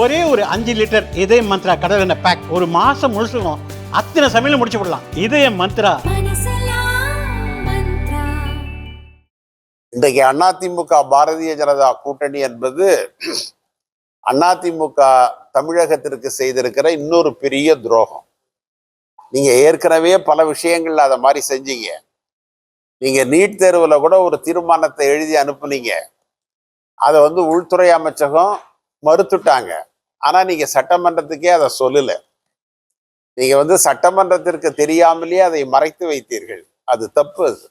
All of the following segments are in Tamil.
ஒரே ஒரு 5 லிட்டர் இதய மந்த்ரா கடல் எண்ணெய் பேக் ஒரு மாசம் முழுசுக்கும் அத்தனை சமையல முடிச்சு விடலாம். இதய மந்த்ரா. இன்றைக்கு அதிமுக பாரதிய ஜனதா கூட்டணி என்பது அதிமுக தமிழகத்திற்கு செய்திருக்கிற இன்னொரு பெரிய துரோகம். நீங்க ஏற்கனவே பல விஷயங்கள்ல அதை மாதிரி செஞ்சீங்க. நீங்க நீட் தேர்வுல கூட ஒரு தீர்மானத்தை எழுதி அனுப்புனீங்க. அதை உள்துறை அமைச்சகம் மறுத்துட்டாங்க. ஆனா நீங்க சட்டமன்றத்துக்கே அதை சொல்லல. நீங்க சட்டமன்றத்திற்கு தெரியாமலேயே அதை மறைத்து வைத்தீர்கள். அது தப்பு. அது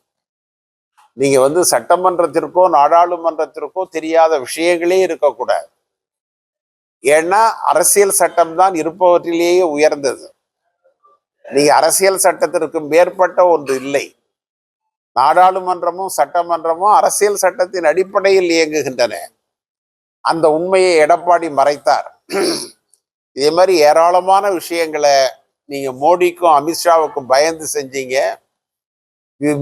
நீங்க சட்டமன்றத்திற்கோ நாடாளுமன்றத்திற்கோ தெரியாத விஷயங்களே இருக்கக்கூடாது. ஏன்னா அரசியல் சட்டம் தான் இருப்பவற்றிலேயே உயர்ந்தது. நீங்க அரசியல் சட்டத்திற்கு மேற்பட்ட ஒன்று இல்லை. நாடாளுமன்றமும் சட்டமன்றமும் அரசியல் சட்டத்தின் அடிப்படையில் இயங்குகின்றன. அந்த உண்மையை எடப்பாடி மறைத்தார். இதே மாதிரி ஏராளமான விஷயங்களை நீங்க மோடிக்கும் அமித்ஷாவுக்கும் பயந்து செஞ்சீங்க.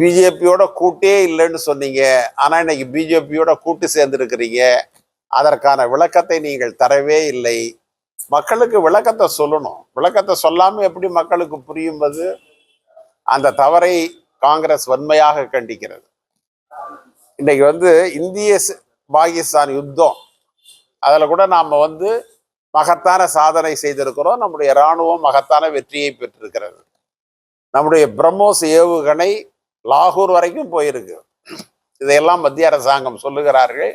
பிஜேபியோட கூட்டே இல்லைன்னு சொன்னீங்க. ஆனா இன்னைக்கு பிஜேபியோட கூட்டு சேர்ந்திருக்கிறீங்க. அதற்கான விளக்கத்தை நீங்கள் தரவே இல்லை. மக்களுக்கு விளக்கத்தை சொல்லணும். விளக்கத்தை சொல்லாம எப்படி மக்களுக்கு புரியும்போது அந்த தவறை காங்கிரஸ் வன்மையாக கண்டிக்கிறது. இன்னைக்கு இந்திய பாகிஸ்தான் யுத்தம், அதுல கூட நாம மகத்தான சாதனை செய்திருக்கிறோம். நம்முடைய இராணுவம் மகத்தான வெற்றியை பெற்றிருக்கிறது. நம்முடைய பிரம்மோஸ் ஏவுகணை லாகூர் வரைக்கும் போயிருக்கு. இதையெல்லாம் மத்திய அரசாங்கம் சொல்லுகிறார்கள்.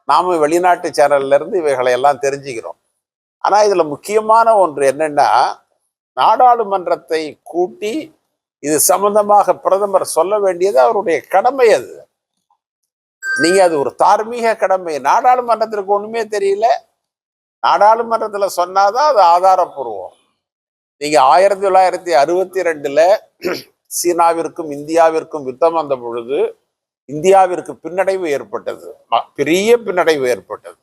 நாம வெளிநாட்டு சேனல்ல இருந்து இவைகளை எல்லாம் தெரிஞ்சுக்கிறோம். ஆனா இதுல முக்கியமான ஒன்று என்னன்னா, நாடாளுமன்றத்தை கூட்டி இது சம்பந்தமாக பிரதமர் சொல்ல வேண்டியது அவருடைய கடமை. அது நீங்க அது ஒரு தார்மீக கடமை. நாடாளுமன்றத்திற்கு ஒண்ணுமே தெரியல. நாடாளுமன்றத்துல சொன்னாதான் அது ஆதாரப்பூர்வம். நீங்க 1962 சீனாவிற்கும் இந்தியாவிற்கும் யுத்தம் வந்த பொழுது இந்தியாவிற்கு பின்னடைவு ஏற்பட்டது. பெரிய பின்னடைவு ஏற்பட்டது.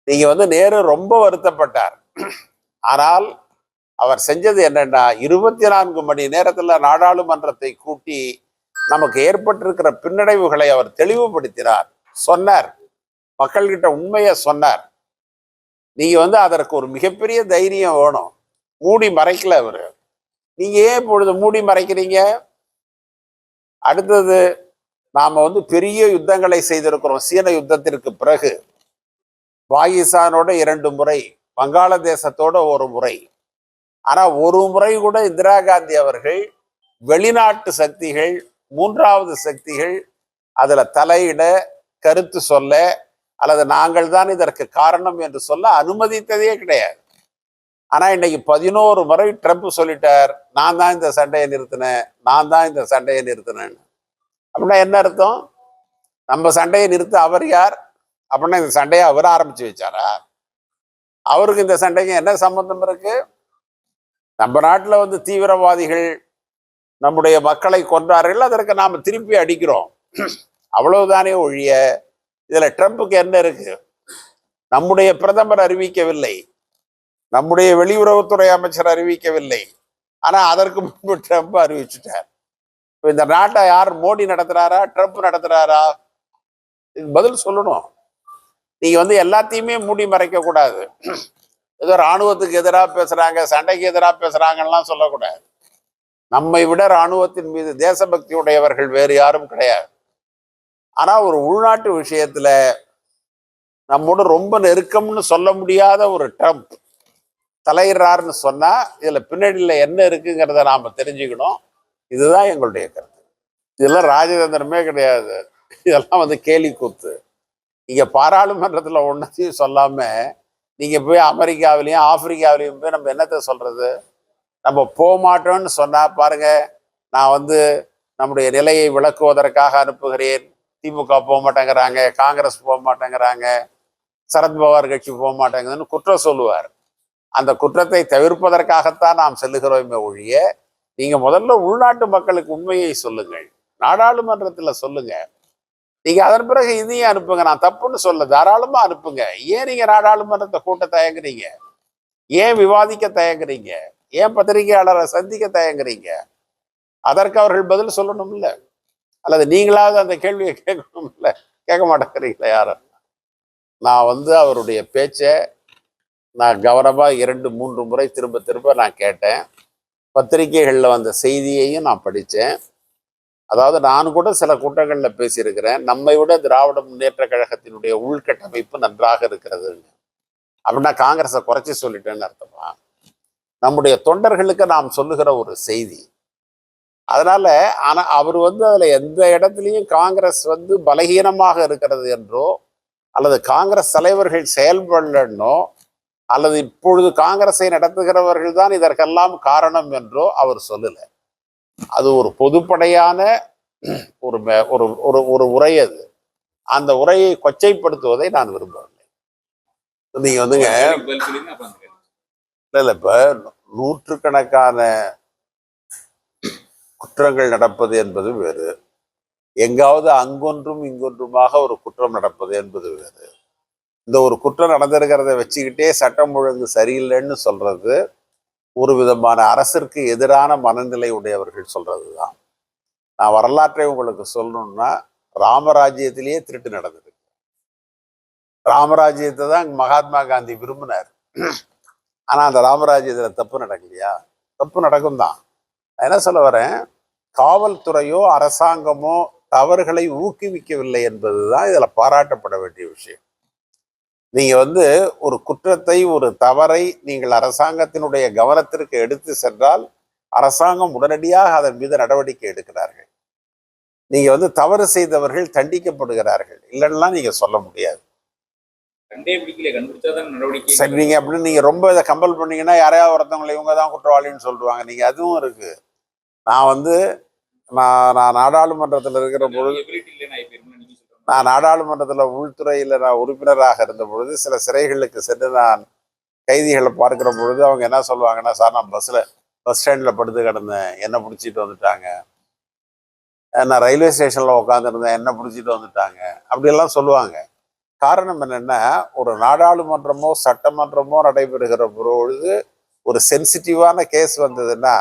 நீங்க நேரு ரொம்ப வருத்தப்பட்டார். ஆனால் அவர் செஞ்சது என்னன்னா, 24 மணி நேரத்துல நாடாளுமன்றத்தை கூட்டி நமக்கு ஏற்பட்டிருக்கிற பின்னடைவுகளை அவர் தெளிவுபடுத்தினார். சொன்னார், மக்கள்கிட்ட உண்மையை சொன்னார். நீங்க அதற்கு ஒரு மிகப்பெரிய தைரியம் வேணும். மூடி மறைக்கல அவரு. நீங்க ஏன் இப்பொழுது மூடி மறைக்கிறீங்க? அடுத்தது, நாம பெரிய யுத்தங்களை செய்திருக்கிறோம். சீன யுத்தத்திற்கு பிறகு பாகிஸ்தானோட 2 முறை, வங்காளதேசத்தோட 1 முறை. ஆனா ஒரு முறை கூட இந்திரா காந்தி அவர்கள் வெளிநாட்டு சக்திகள், 3வது சக்திகள் அதுல தலையிட, கருத்து சொல்ல, அல்லது நாங்கள் தான் இதற்கு காரணம் என்று சொல்ல அனுமதித்ததே கிடையாது. ஆனா இன்னைக்கு 11 முறை ட்ரம்ப் சொல்லிட்டார், நான் தான் இந்த சண்டையை நிறுத்தினேன், நான் தான் இந்த சண்டையை நிறுத்தினேன்னு. அப்படின்னா என்ன அர்த்தம்? நம்ம சண்டையை நிறுத்த அவர் யார்? அப்படின்னா இந்த சண்டையை அவர் ஆரம்பிச்சு வச்சாரா? அவருக்கு இந்த சண்டைக்கு என்ன சம்பந்தம் இருக்கு? நம்ம நாட்டுல தீவிரவாதிகள் நம்முடைய மக்களை கொன்றார்கள், அதற்கு நாம திருப்பி அடிக்கிறோம். அவ்வளவுதானே ஒழிய இதுல ட்ரம்ப்புக்கு என்ன இருக்கு? நம்முடைய பிரதமர் அறிவிக்கவில்லை, நம்முடைய வெளியுறவுத்துறை அமைச்சர் அறிவிக்கவில்லை. ஆனா அதற்கு முன்பு ட்ரம்ப் அறிவிச்சுட்டார். இந்த நாட்டை யார் மோடி நடத்துறாரா, ட்ரம்ப் நடத்துறாரா? பதில் சொல்லணும். நீங்க எல்லாத்தையுமே மூடி மறைக்க கூடாது. ஏதோ இராணுவத்துக்கு எதிராக பேசுறாங்க, சண்டைக்கு எதிராக பேசுறாங்கலாம் சொல்லக்கூடாது. நம்மை விட இராணுவத்தின் மீது தேசபக்தி உடையவர்கள் வேறு யாரும் கிடையாது. ஆனா ஒரு உள்நாட்டு விஷயத்துல நம்மோட ரொம்ப நெருக்கம்னு சொல்ல முடியாத ஒரு ட்ரம்ப் தலையிடுறாருன்னு சொன்னா இதுல பின்னணியில என்ன இருக்குங்கிறத நாம தெரிஞ்சுக்கணும். இதுதான் எங்களுடைய கருத்து. இதெல்லாம் ராஜதந்திரமே கிடையாது. இதெல்லாம் கேலி கூத்து. இங்க பாராளுமன்றத்துல ஒன்னத்தையும் சொல்லாம நீங்க போய் அமெரிக்காவிலையும் ஆப்பிரிக்காவிலையும் போய் நம்ம என்னத்தை சொல்றது? நம்ம போக மாட்டோம்னு சொன்னா பாருங்க, நான் நம்முடைய நிலையை விளக்குவதற்காக அனுப்புகிறேன். திமுக போக மாட்டேங்கிறாங்க, காங்கிரஸ் போக மாட்டேங்கிறாங்க, சரத்பவார் கட்சி போக மாட்டேங்குதுன்னு குற்றம் சொல்லுவார். அந்த குற்றத்தை தவிர்ப்பதற்காகத்தான் நாம் செல்லுகிறோமே ஒழிய, நீங்க முதல்ல உள்நாட்டு மக்களுக்கு உண்மையை சொல்லுங்கள், நாடாளுமன்றத்துல சொல்லுங்க. நீங்க அதன் பிறகு இதையும் அனுப்புங்க. நான் தப்புன்னு சொல்ல, தாராளமா அனுப்புங்க. ஏன் நீங்க நாடாளுமன்றத்தை கூட்ட தயங்குறீங்க? ஏன் விவாதிக்க தயங்குறீங்க? ஏன் பத்திரிகையாளரை சந்திக்க தயங்குறீங்க? அதற்கு அவர்கள் பதில் சொல்லணும்ல. அல்லது நீங்களாவது அந்த கேள்வியை கேட்கணும்ல. கேட்க மாட்டேங்கிறீங்களா யாரும்? நான் அவருடைய பேச்சை நான் கவனமாக 2-3 முறை திரும்ப திரும்ப நான் கேட்டேன். பத்திரிகைகளில் வந்த செய்தியையும் நான் படித்தேன். அதாவது நான் கூட சில கூட்டங்களில் பேசியிருக்கிறேன். நம்மை விட திராவிட முன்னேற்ற கழகத்தினுடைய உள்கட்டமைப்பு நன்றாக இருக்கிறது அப்படின்னா காங்கிரஸை குறைச்சி சொல்லிட்டேன்னு அர்த்தமா? நம்முடைய தொண்டர்களுக்கு நாம் சொல்லுகிற ஒரு செய்தி. அதனால ஆனா அவர் அதுல எந்த இடத்துலையும் காங்கிரஸ் பலகீனமாக இருக்கிறது என்றோ அல்லது காங்கிரஸ் தலைவர்கள் செயல்படலன்னோ அல்லது இப்பொழுது காங்கிரஸை நடத்துகிறவர்கள் தான் இதற்கெல்லாம் காரணம் என்றோ அவர் சொல்லல. அது ஒரு பொதுப்படையான ஒரு ஒரு ஒரு ஒரு உரை. அது அந்த உரையை கொச்சைப்படுத்துவதை நான் விரும்பவில்லை. நீங்க இல்ல இப்ப நூற்றுக்கணக்கான குற்றங்கள் நடப்பது என்பது வேறு, எங்காவது அங்கொன்றும் இங்கொன்றுமாக ஒரு குற்றம் நடப்பது என்பது வேறு. இந்த ஒரு குற்றம் நடந்திருக்கிறத வச்சுக்கிட்டே சட்டம் ஒழுங்கு சரியில்லைன்னு சொல்றது ஒரு விதமான அரசிற்கு எதிரான மனநிலை உடையவர்கள் சொல்றதுதான். நான் வரலாற்றை உங்களுக்கு சொல்லணும்னா, ராமராஜ்யத்திலேயே திருட்டு நடந்தது. ராமராஜ்யத்தை தான் மகாத்மா காந்தி விரும்பினார். ஆனா அந்த ராமராஜ்யத்துல தப்பு நடக்கலையா? தப்பு நடக்கும் தான். நான் என்ன சொல்ல வரேன், காவல்துறையோ அரசாங்கமோ தவறுகளை ஊக்குவிக்கவில்லை என்பதுதான் இதுல பாராட்டப்பட வேண்டிய விஷயம். நீங்க ஒரு குற்றத்தை, ஒரு தவறை நீங்கள் அரசாங்கத்தினுடைய கவனத்திற்கு எடுத்து சென்றால் அரசாங்கம் உடனடியாக அதன் மீது நடவடிக்கை எடுக்கிறார்கள். நீங்க தவறு செய்தவர்கள் தண்டிக்கப்படுகிறார்கள், இல்லைன்னா நீங்க சொல்ல முடியாது. சரி, நீங்க அப்படின்னு நீங்க ரொம்ப இதை கம்பல் பண்ணீங்கன்னா யாரையாவது ஒருத்தவங்களை இவங்க தான் குற்றவாளின்னு சொல்லுவாங்க. நீங்க அதுவும் இருக்கு. நான் நான் நாடாளுமன்றத்தில் இருக்கிற பொழுது, நான் நாடாளுமன்றத்தில் உள்துறையில் நான் உறுப்பினராக இருந்த பொழுது சில சிறைகளுக்கு சென்று நான் கைதிகளை பார்க்கிற பொழுது அவங்க என்ன சொல்லுவாங்கன்னா, சார் நான் பஸ் ஸ்டாண்டில் படுத்து கிடந்தேன், என்ன பிடிச்சிட்டு வந்துட்டாங்க. நான் ரயில்வே ஸ்டேஷனில் உட்காந்துருந்தேன், என்ன பிடிச்சிட்டு வந்துட்டாங்க, அப்படியெல்லாம் சொல்லுவாங்க. காரணம் என்னென்னா, ஒரு நாடாளுமன்றமோ சட்டமன்றமோ நடைபெறுகிற பொழுது ஒரு சென்சிட்டிவான கேஸ் வந்ததுன்னா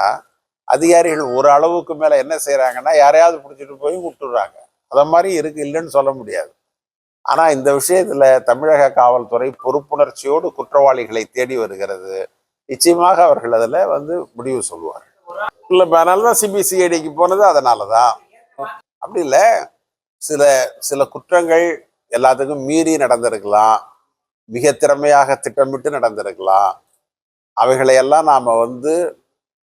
அதிகாரிகள் ஒரு அளவுக்கு மேலே என்ன செய்கிறாங்கன்னா யாரையாவது பிடிச்சிட்டு போய் விட்டுடுறாங்க. அதை மாதிரி இருக்கு, இல்லைன்னு சொல்ல முடியாது. ஆனால் இந்த விஷயத்தில் தமிழக காவல்துறை பொறுப்புணர்ச்சியோடு குற்றவாளிகளை தேடி வருகிறது. நிச்சயமாக அவர்கள் அதில் முடிவு சொல்லுவார்கள். இல்லை, அதனால தான் சிபிசிஐடிக்கு போனது அதனால தான். அப்படி இல்லை, சில சில குற்றங்கள் எல்லாத்துக்கும் மீறி நடந்திருக்கலாம், மிக திறமையாக திட்டமிட்டு நடந்திருக்கலாம். அவைகளையெல்லாம் நாம்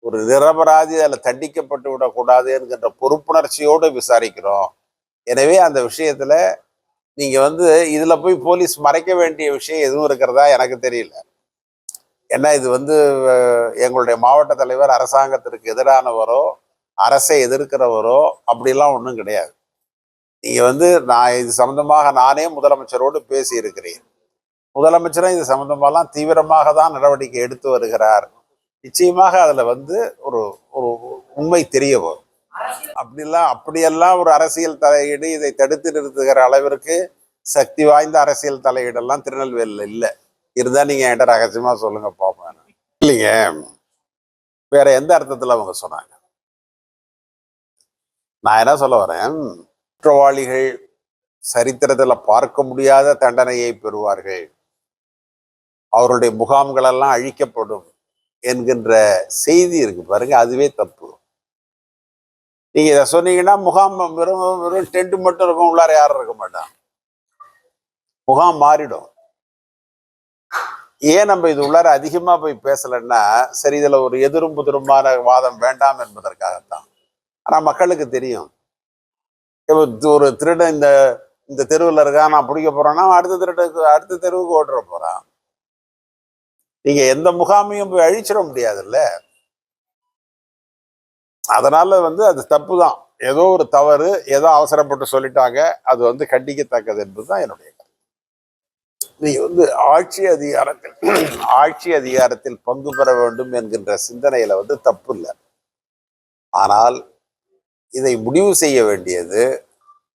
ஒரு நிரபராதி அதில் தண்டிக்கப்பட்டு விடக்கூடாது என்கின்ற பொறுப்புணர்ச்சியோடு விசாரிக்கிறோம். எனவே அந்த விஷயத்துல நீங்க இதுல போய் போலீஸ் மறைக்க வேண்டிய விஷயம் எதுவும் இருக்கிறதா எனக்கு தெரியல. ஏன்னா இது எங்களுடைய மாவட்ட தலைவர் அரசாங்கத்திற்கு எதிரானவரோ அரசை எதிர்க்கிறவரோ அப்படிலாம் ஒன்றும் கிடையாது. நீங்க நான் இது சம்பந்தமாக நானே முதலமைச்சரோடு பேசி இருக்கிறேன். முதலமைச்சரும் இது சம்பந்தமாலாம் தீவிரமாக தான் நடவடிக்கை எடுத்து வருகிறார். நிச்சயமாக அதுல ஒரு ஒரு உண்மை தெரிய வரும். அப்படியெல்லாம் ஒரு அரசியல் தலையீடு இதை தடுத்து நிறுத்துகிற அளவிற்கு சக்தி வாய்ந்த அரசியல் தலையீடெல்லாம் திருநெல்வேலியில் இல்லை. இருந்தா நீங்க என்கிட்ட ரகசியமா சொல்லுங்க பாப்பேன். இல்லைங்க, வேற எந்த அர்த்தத்துல அவங்க சொன்னாங்க? நான் என்ன சொல்ல வரேன், குற்றவாளிகள் சரித்திரத்துல பார்க்க முடியாத தண்டனையை பெறுவார்கள், அவருடைய முகாம்கள் எல்லாம் அழிக்கப்படும் என்கின்ற செய்தி இருக்கு பாருங்க, அதுவே தப்பு. நீங்க இதை சொன்னீங்கன்னா முகாம் வெறும் டென்ட் மட்டும் இருக்கும், உள்ளார யாரும் இருக்க மாட்டான், முகாம் மாறிடும். ஏன் நம்ம இது உள்ளார அதிகமா போய் பேசலைன்னா, சரி இதுல ஒரு எதிரும் புதிருமான வாதம் வேண்டாம் என்பதற்காகத்தான். ஆனா மக்களுக்கு தெரியும், ஒரு திருடன் இந்த தெருவில் இருக்கான், நான் பிடிக்க போறேன்னா அடுத்த தெருவுக்கு ஓட்டுற போறான். நீங்க எந்த முகாமையும் போய் அழிச்சிட முடியாதுல்ல. அதனால அது தப்பு தான். ஏதோ ஒரு தவறு, ஏதோ அவசரப்பட்டு சொல்லிட்டாங்க, அது கண்டிக்கத்தக்கது என்பதுதான் என்னுடைய கருத்து. நீங்க ஆட்சி அதிகாரத்தில் பங்கு பெற வேண்டும் என்கின்ற சிந்தனையில தப்பு இல்லை. ஆனால் இதை முடிவு செய்ய வேண்டியது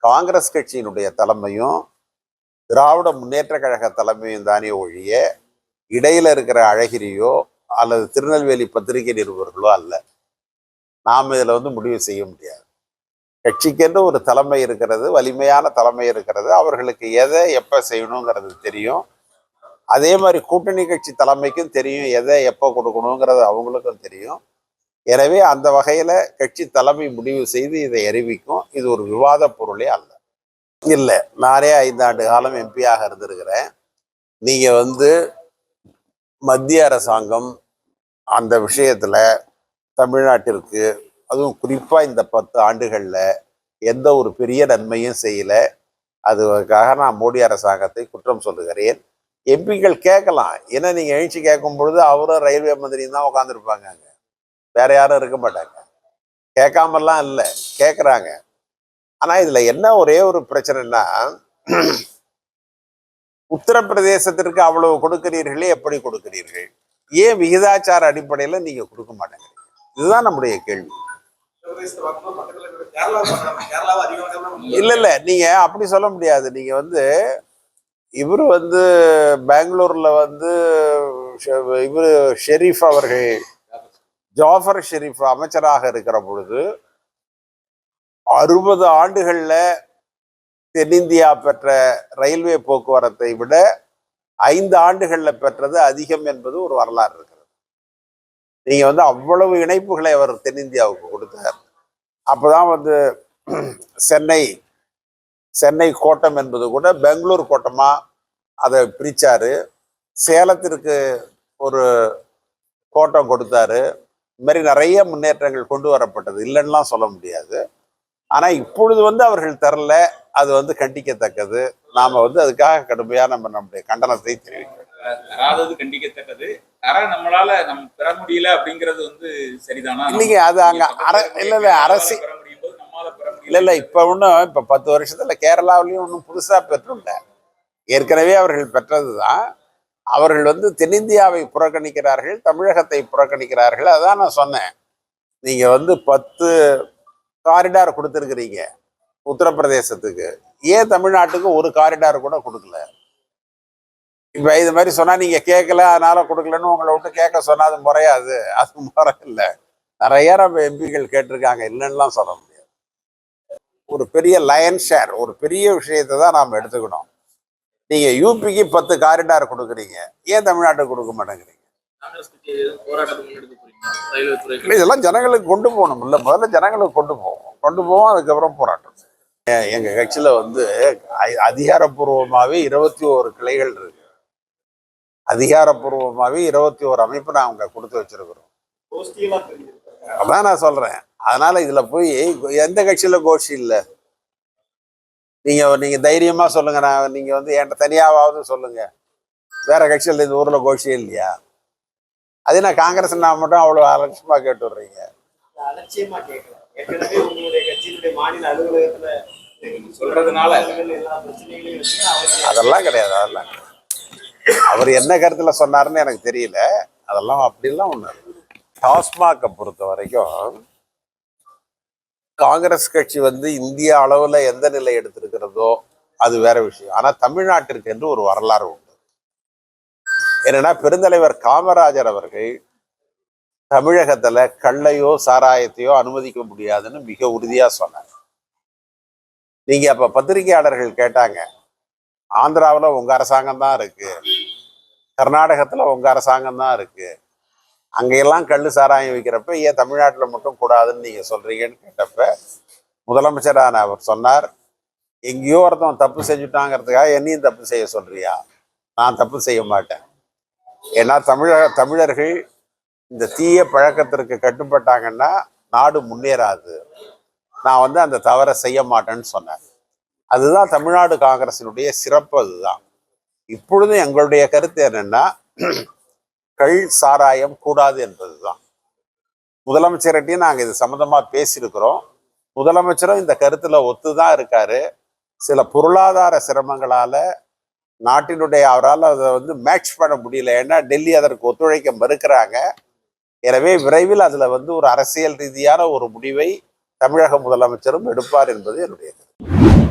காங்கிரஸ் கட்சியினுடைய தலைமையும் திராவிட முன்னேற்ற கழக தலைமையும் தானே ஒழிய இடையில இருக்கிற அழகிரியோ அல்லது திருநெல்வேலி பத்திரிகை நிருபர்களோ அல்ல. நாம் இதுல முடிவு செய்ய முடியாது. கட்சிக்கென்று ஒரு தலைமை இருக்கிறது, வலிமையான தலைமை இருக்கிறது. அவர்களுக்கு எதை எப்ப செய்யணுங்கிறது தெரியும். அதே மாதிரி கூட்டணி கட்சி தலைமைக்கும் தெரியும் எதை எப்போ கொடுக்கணுங்கிறது அவங்களுக்கும் தெரியும். எனவே அந்த வகையில கட்சி தலைமை முடிவு செய்து இதை அறிவிக்கும். இது ஒரு விவாத பொருளே அல்ல. இல்லை, நானே 5 ஆண்டு காலம் எம்பியாக இருந்திருக்கிறேன். நீங்க மத்திய அரசாங்கம் அந்த விஷயத்துல தமிழ்நாட்டிற்கு, அதுவும் குறிப்பா இந்த 10 ஆண்டுகள்ல எந்த ஒரு பெரிய நன்மையும் செய்யல. அதுக்காக நான் மோடி அரசாங்கத்தை குற்றம் சொல்லுகிறேன். எம்பிக்கள் கேட்கலாம், ஏன்னா நீங்க எழுச்சி கேட்கும் பொழுது அவரும் ரயில்வே மந்திரியும் தான் உட்காந்துருப்பாங்க, அங்க வேற யாரும் இருக்க மாட்டாங்க. கேட்காமலாம் இல்லை, கேட்குறாங்க. ஆனா இதுல என்ன ஒரே ஒரு பிரச்சனைன்னா, உத்தரப்பிரதேசத்திற்கு அவ்வளவு கொடுக்கிறீர்களே, எப்படி கொடுக்கிறீர்கள்? ஏன் விகிதாச்சார அடிப்படையில நீங்க கொடுக்க மாட்டேங்கிறீங்க? இதுதான் நம்முடைய கேள்வி. இல்ல நீங்க அப்படி சொல்ல முடியாது. நீங்க இவரு பெங்களூர்ல இவரு ஷெரீப் அவர்கள், ஜாஃபர் ஷெரீப் அமைச்சராக இருக்கிற பொழுது 60 ஆண்டுகள்ல தென்னிந்தியா பெற்ற ரயில்வே போக்குவரத்தை விட 5 ஆண்டுகள்ல பெற்றது அதிகம் என்பது ஒரு வரலாறு இருக்கிறது. நீங்க அவ்வளவு இணைப்புகளை அவர் தென்னிந்தியாவுக்கு கொடுத்தார். அப்பதான் சென்னை கோட்டம் என்பது கூட பெங்களூர் கோட்டமா அதை பிரிச்சாரு. சேலத்திற்கு ஒரு கோட்டம் கொடுத்தாரு. இது மாதிரி நிறைய முன்னேற்றங்கள் கொண்டு வரப்பட்டது, இல்லைன்னுலாம் சொல்ல முடியாது. ஆனா இப்பொழுது அவர்கள் தரல, அது கண்டிக்கத்தக்கது. நாம அதுக்காக கடுமையா நம்முடைய கண்டனத்தை தெரிவிக்கிறோம். அதாவது கண்டிக்கத்தக்கது. நம்மளால நம்ம பெற முடியல அப்படிங்கிறது சரிதானா? இல்லைங்க, அது அங்க இல்ல அரசு இல்ல இப்ப 10 வருஷத்துல கேரளாவிலையும் ஒன்றும் புதுசா பெற்றுள்ள, ஏற்கனவே அவர்கள் பெற்றதுதான். அவர்கள் தென்னிந்தியாவை புறக்கணிக்கிறார்கள், தமிழகத்தை புறக்கணிக்கிறார்கள். அதான் நான் சொன்னேன். நீங்க 10 காரிடார் கொடுத்துருக்கிறீங்க உத்தரப்பிரதேசத்துக்கு, ஏன் தமிழ்நாட்டுக்கு ஒரு காரிடார் கூட கொடுக்கல? இப்ப இது மாதிரி சொன்னா நீங்க கேட்கல, அதனால கொடுக்கலன்னு உங்களை விட்டு கேட்க சொன்னா அது முறையாது. அது முறை இல்லை. நிறைய நம்ம எம்பிக்கள் கேட்டிருக்காங்க, இல்லைன்னுலாம் சொல்ல முடியாது. ஒரு பெரிய லயன் ஷேர், ஒரு பெரிய விஷயத்தை தான் நாம் எடுத்துக்கணும். நீங்க யூபிக்கு 10 காரிடார் கொடுக்குறீங்க, ஏன் தமிழ்நாட்டுக்கு கொடுக்க மாட்டேங்கிறீங்க? இதெல்லாம் ஜனங்களுக்கு கொண்டு போகணும். இல்லை, முதல்ல ஜனங்களுக்கு கொண்டு போவோம், அதுக்கப்புறம் போராட்டம். எங்க கட்சியில அதிகாரப்பூர்வமாவே 21 கிளைகள் இருக்கு. அதிகாரப்பூர்வமாவே 21 அமைப்பு நாங்கள் கொடுத்து வச்சிருக்கிறோம். அதான் நான் சொல்றேன். அதனால இதுல போய் எந்த கட்சியில கோஷ்டி இல்லை. நீங்க தைரியமா சொல்லுங்க. நீங்க என்கிட்ட தனியாவது சொல்லுங்க, வேற கட்சியில் இந்த ஊர்ல கோஷ்டியே இல்லையா? அது நான் காங்கிரஸ் நான் மட்டும் அவ்வளவு அலட்சியமா கேட்டு விடுறீங்க. அலட்சியமா கேட்கல, ஏற்கனவே உங்களுடைய கட்சியினுடைய மாநில அலுவலகத்துல சொல்றதுனால அதெல்லாம் கிடையாது. அதெல்லாம் அவர் என்ன கருத்துல சொன்னாருன்னு எனக்கு தெரியல. அதெல்லாம் அப்படிலாம் ஒண்ணு. டாஸ்மாகை பொறுத்த வரைக்கும் காங்கிரஸ் கட்சி இந்திய அளவுல எந்த நிலை எடுத்திருக்கிறதோ அது வேற விஷயம். ஆனா தமிழ்நாட்டிற்கு என்று ஒரு வரலாறு உண்டு. என்னன்னா, பெருந்தலைவர் காமராஜர் அவர்கள் தமிழகத்துல கள்ளையோ சாராயத்தையோ அனுமதிக்க முடியாதுன்னு மிக உறுதியா சொன்னார். நீங்க அப்ப பத்திரிகையாளர்கள் கேட்டாங்க, ஆந்திராவில் உங்க அரசாங்கம் தான் இருக்கு, கர்நாடகத்துல உங்க அரசாங்கம் தான் இருக்கு, அங்கெல்லாம் கள்ளு சாராயம் வைக்கிறப்ப ஏன் தமிழ்நாட்டில் மட்டும் கூடாதுன்னு நீங்க சொல்றீங்கன்னு கேட்டப்ப முதலமைச்சரான அவர் சொன்னார், எங்கேயோ ஒருத்தன் தப்பு செஞ்சுட்டாங்கிறதுக்காக என்னையும் தப்பு செய்ய சொல்றியா? நான் தப்பு செய்ய மாட்டேன். ஏன்னா தமிழர்கள் இந்த தீய பழக்கத்திற்கு கட்டுப்பட்டாங்கன்னா நாடு முன்னேறாது. நான் அந்த தவறை செய்ய மாட்டேன்னு சொன்னேன். அதுதான் தமிழ்நாடு காங்கிரசினுடைய சிறப்பு. அதுதான் இப்பொழுதும் எங்களுடைய கருத்து என்னன்னா, கள் சாராயம் கூடாது என்பதுதான். முதலமைச்சர்கிட்டையும் நாங்கள் இது சம்மந்தமா பேசியிருக்கிறோம். முதலமைச்சரும் இந்த கருத்துல ஒத்துதான் இருக்காரு. சில பொருளாதார சிரமங்களால நாட்டினுடைய அவரால் அதை மேட்ச் பண்ண முடியல. ஏன்னா டெல்லி அதற்கு ஒத்துழைக்க மறுக்கிறாங்க. எனவே விரைவில் அதுல ஒரு அரசியல் ரீதியான ஒரு முடிவை தமிழக முதலமைச்சரும் எடுப்பார் என்பது என்னுடைய கருத்து.